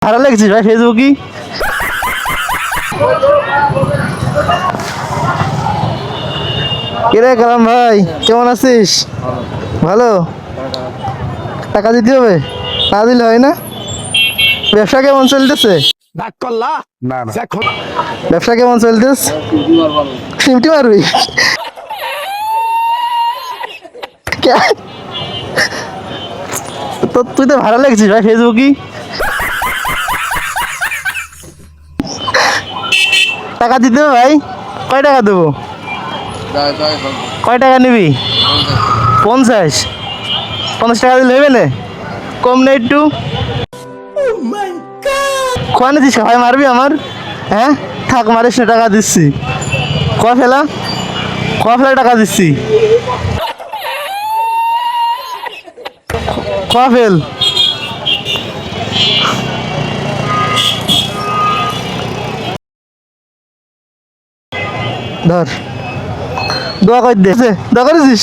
ভালো লাগছিস ভাই ফেসবুকি? কিরে কালাম ভাই, কেমন আছিস? ভালো। টাকা দিতে হবে, না দিলে হয় না। ব্যবসা কেমন চলতেছে? ব্যবসা কেমন চলতেছে? সিমটি মারবি? কে- তো তুই তো ভালো লাগছিস ভাই ফেসবুকি। টাকা দিতে হবে ভাই। কয় টাকা দেবো? কয় টাকা নিবি? 50। 50 টাকা দিলে হবে না? কম নেই একটু? কোয়ানে দিস ভাই, মারবি আমার? হ্যাঁ, থাক মারিস না, টাকা দিচ্ছি। ফেলা ফেলা টাকা দিচ্ছি। ফেল। ধর, দোয়া করে দে, দোয়া করেছিস?